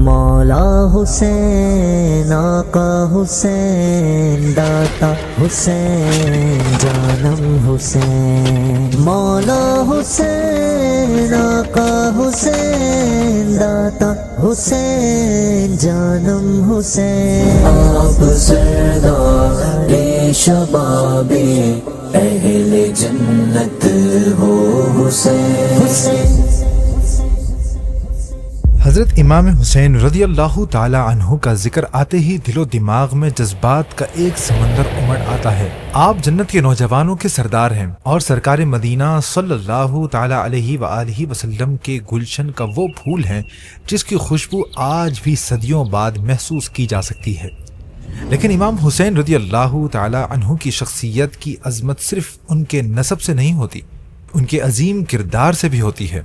مولا حسین آقا حسین داتا حسین جانم حسین مولا حسین آقا حسین داتا حسین جانم حسین آپ سردار شباب اہل جنت ہو حسین۔ حضرت امام حسین رضی اللہ تعالی عنہ کا ذکر آتے ہی دل و دماغ میں جذبات کا ایک سمندر امڑ آتا ہے۔ آپ جنت کے نوجوانوں کے سردار ہیں اور سرکار مدینہ صلی اللہ تعالی علیہ وآلہ وسلم کے گلشن کا وہ پھول ہیں جس کی خوشبو آج بھی صدیوں بعد محسوس کی جا سکتی ہے۔ لیکن امام حسین رضی اللہ تعالی عنہ کی شخصیت کی عظمت صرف ان کے نسب سے نہیں ہوتی، ان کے عظیم کردار سے بھی ہوتی ہے۔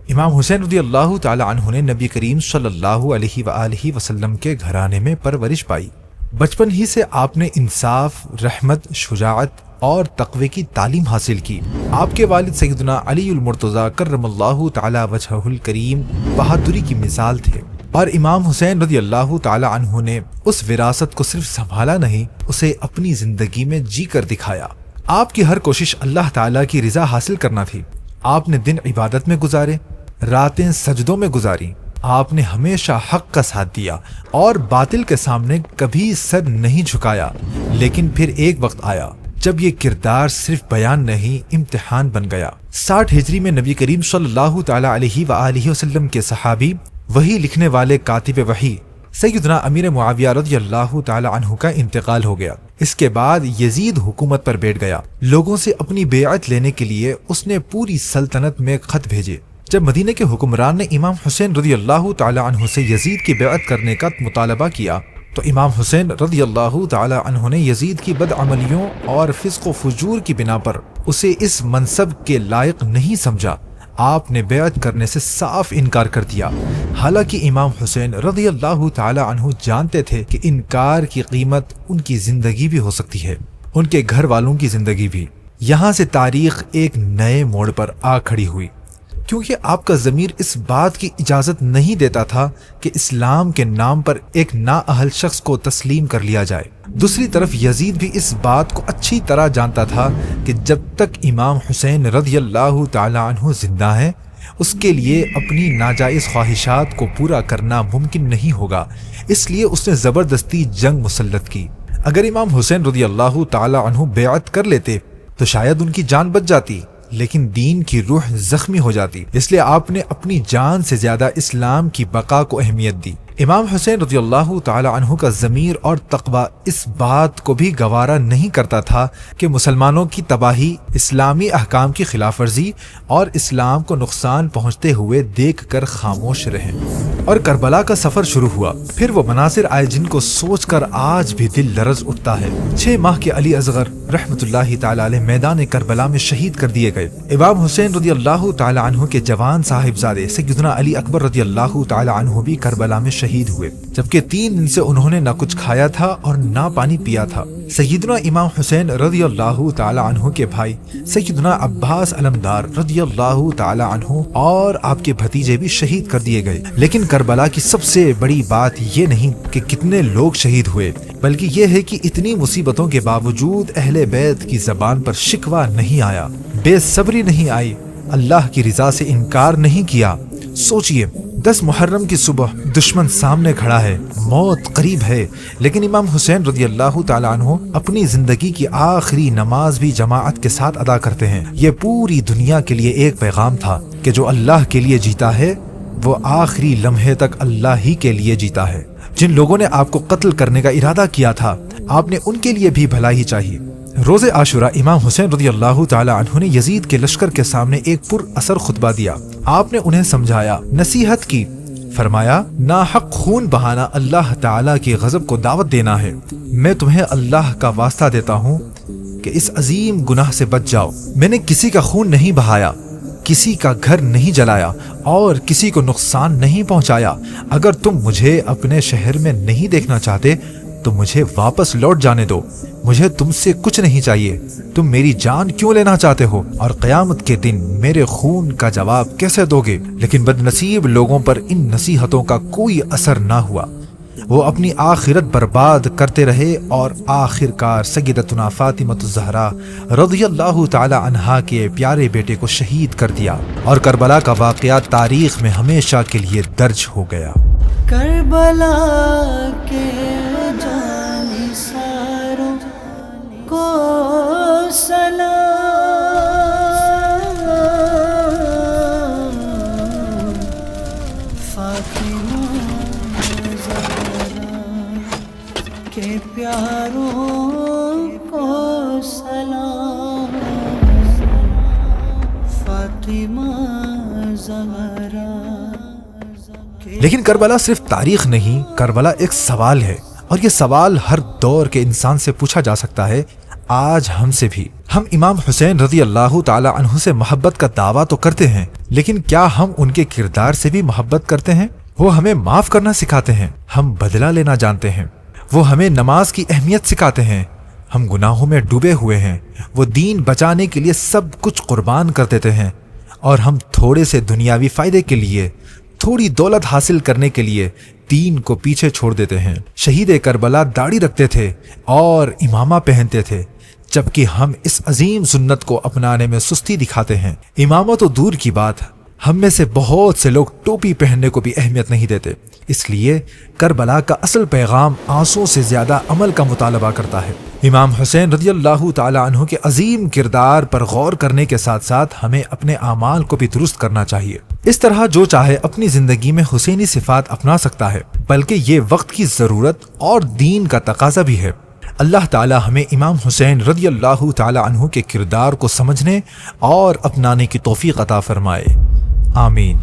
امام حسین رضی اللہ تعالی عنہ نے نبی کریم صلی اللہ علیہ وآلہ وسلم کے گھرانے میں پرورش پائی۔ بچپن ہی سے آپ نے انصاف، رحمت، شجاعت اور تقوی کی تعلیم حاصل کی۔ آپ کے والد سیدنا علی المرتضیٰ کرم اللہ تعالی وجہہ الکریم بہادری کی مثال تھے، اور امام حسین رضی اللہ تعالی عنہ نے اس وراثت کو صرف سنبھالا نہیں، اسے اپنی زندگی میں جی کر دکھایا۔ آپ کی ہر کوشش اللہ تعالی کی رضا حاصل کرنا تھی۔ آپ نے دن عبادت میں گزارے، راتیں سجدوں میں گزاری۔ آپ نے ہمیشہ حق کا ساتھ دیا اور باطل کے سامنے کبھی سر نہیں جھکایا۔ لیکن پھر ایک وقت آیا جب یہ کردار صرف بیان نہیں، امتحان بن گیا۔ 60 ہجری میں نبی کریم صلی اللہ تعالی علیہ وآلہ وسلم کے صحابی، وہی لکھنے والے کاتب وحی سیدنا امیر معاویہ رضی اللہ تعالی عنہ کا انتقال ہو گیا۔ اس کے بعد یزید حکومت پر بیٹھ گیا۔ لوگوں سے اپنی بیعت لینے کے لیے اس نے پوری سلطنت میں خط بھیجے۔ جب مدینہ کے حکمران نے امام حسین رضی اللہ تعالی عنہ سے یزید کی بیعت کرنے کا مطالبہ کیا تو امام حسین رضی اللہ تعالی عنہ نے یزید کی بدعملیوں اور فسق و فجور کی بنا پر اسے اس منصب کے لائق نہیں سمجھا۔ آپ نے بیعت کرنے سے صاف انکار کر دیا، حالانکہ امام حسین رضی اللہ تعالی عنہ جانتے تھے کہ انکار کی قیمت ان کی زندگی بھی ہو سکتی ہے، ان کے گھر والوں کی زندگی بھی۔ یہاں سے تاریخ ایک نئے موڑ پر آ کھڑی ہوئی، کیونکہ آپ کا ضمیر اس بات کی اجازت نہیں دیتا تھا کہ اسلام کے نام پر ایک نااہل شخص کو تسلیم کر لیا جائے۔ دوسری طرف یزید بھی اس بات کو اچھی طرح جانتا تھا کہ جب تک امام حسین رضی اللہ تعالی عنہ زندہ ہیں، اس کے لیے اپنی ناجائز خواہشات کو پورا کرنا ممکن نہیں ہوگا۔ اس لیے اس نے زبردستی جنگ مسلط کی۔ اگر امام حسین رضی اللہ تعالی عنہ بیعت کر لیتے تو شاید ان کی جان بچ جاتی، لیکن دین کی روح زخمی ہو جاتی۔ اس لیے آپ نے اپنی جان سے زیادہ اسلام کی بقا کو اہمیت دی۔ امام حسین رضی اللہ تعالی عنہ کا ضمیر اور تقوی اس بات کو بھی گوارا نہیں کرتا تھا کہ مسلمانوں کی تباہی، اسلامی احکام کی خلاف ورزی اور اسلام کو نقصان پہنچتے ہوئے دیکھ کر خاموش رہیں۔ اور کربلا کا سفر شروع ہوا۔ پھر وہ مناظر آئے جن کو سوچ کر آج بھی دل لرز اٹھتا ہے۔ 6 ماہ کے علی اصغر رحمت اللہ تعالی علیہ میدان کربلا میں شہید کر دیے گئے۔ امام حسین رضی اللہ تعالی عنہ کے جوان صاحبزادے سیدنا علی اکبر رضی اللہ تعالی عنہ بھی کربلا میں شہید ہوئے، جبکہ 3 دن سے انہوں نے نہ کچھ کھایا تھا اور نہ پانی پیا تھا۔ سیدنا امام حسین رضی اللہ تعالی عنہ کے بھائی سیدنا عباس علمدار رضی اللہ تعالی عنہ اور آپ کے بھتیجے بھی شہید کر دیے گئے۔ لیکن کربلا کی سب سے بڑی بات یہ نہیں کہ کتنے لوگ شہید ہوئے، بلکہ یہ ہے کہ اتنی مصیبتوں کے باوجود اہل بیت کی زبان پر شکوہ نہیں آیا، بے صبری نہیں آئی، اللہ کی رضا سے انکار نہیں کیا۔ سوچئے، 10 محرم کی صبح دشمن سامنے کھڑا ہے، موت قریب ہے، لیکن امام حسین رضی اللہ تعالی عنہ اپنی زندگی کی آخری نماز بھی جماعت کے ساتھ ادا کرتے ہیں۔ یہ پوری دنیا کے لیے ایک پیغام تھا کہ جو اللہ کے لیے جیتا ہے وہ آخری لمحے تک اللہ ہی کے لیے جیتا ہے۔ جن لوگوں نے آپ کو قتل کرنے کا ارادہ کیا تھا، آپ نے ان کے لیے بھی بھلائی چاہیے۔ روز عاشوراء امام حسین رضی اللہ تعالی عنہ نے یزید کے لشکر کے سامنے ایک پر اثر خطبہ دیا۔ آپ نے انہیں سمجھایا، نصیحت کی، فرمایا، ناحق خون بہانا اللہ تعالی کی غضب کو دعوت دینا ہے۔ میں تمہیں اللہ کا واسطہ دیتا ہوں کہ اس عظیم گناہ سے بچ جاؤ۔ میں نے کسی کا خون نہیں بہایا، کسی کا گھر نہیں جلایا اور کسی کو نقصان نہیں پہنچایا۔ اگر تم مجھے اپنے شہر میں نہیں دیکھنا چاہتے تو مجھے واپس لوٹ جانے دو، مجھے تم سے کچھ نہیں چاہیے، تم میری جان کیوں لینا چاہتے ہو اور قیامت کے دن میرے خون کا جواب کیسے دو گے؟ لیکن بد نصیب لوگوں پر ان نصیحتوں کا کوئی اثر نہ ہوا، وہ اپنی آخرت برباد کرتے رہے اور آخر کار سیدتنا فاطمہ الزہرا رضی اللہ تعالی عنہا کے پیارے بیٹے کو شہید کر دیا، اور کربلا کا واقعہ تاریخ میں ہمیشہ کے لیے درج ہو گیا۔ کربلا کے جانثاروں کو سلام، فاطمہ زہرا کے پیاروں کو سلام، فاطمہ زہرا۔ لیکن کربلا صرف تاریخ نہیں، کربلا ایک سوال ہے، اور یہ سوال ہر دور کے انسان سے پوچھا جا سکتا ہے۔ آج ہم سے بھی، ہم امام حسین رضی اللہ تعالی عنہ سے محبت کا دعویٰ تو کرتے ہیں، لیکن کیا ہم ان کے کردار سے بھی محبت کرتے ہیں؟ وہ ہمیں معاف کرنا سکھاتے ہیں، ہم بدلہ لینا جانتے ہیں۔ وہ ہمیں نماز کی اہمیت سکھاتے ہیں، ہم گناہوں میں ڈوبے ہوئے ہیں۔ وہ دین بچانے کے لیے سب کچھ قربان کر دیتے ہیں، اور ہم تھوڑے سے دنیاوی فائدے کے لیے، تھوڑی دولت حاصل کرنے کے لیے دین کو پیچھے چھوڑ دیتے ہیں۔ شہید کربلا داڑھی رکھتے تھے اور امامہ پہنتے تھے، جبکہ ہم اس عظیم سنت کو اپنانے میں سستی دکھاتے ہیں۔ امامہ تو دور کی بات، ہم میں سے بہت سے لوگ ٹوپی پہننے کو بھی اہمیت نہیں دیتے۔ اس لیے کربلا کا اصل پیغام آنسوں سے زیادہ عمل کا مطالبہ کرتا ہے۔ امام حسین رضی اللہ تعالی عنہ کے عظیم کردار پر غور کرنے کے ساتھ ساتھ ہمیں اپنے اعمال کو بھی درست کرنا چاہیے۔ اس طرح جو چاہے اپنی زندگی میں حسینی صفات اپنا سکتا ہے، بلکہ یہ وقت کی ضرورت اور دین کا تقاضا بھی ہے۔ اللہ تعالی ہمیں امام حسین رضی اللہ تعالی عنہ کے کردار کو سمجھنے اور اپنانے کی توفیق عطا فرمائے، آمین۔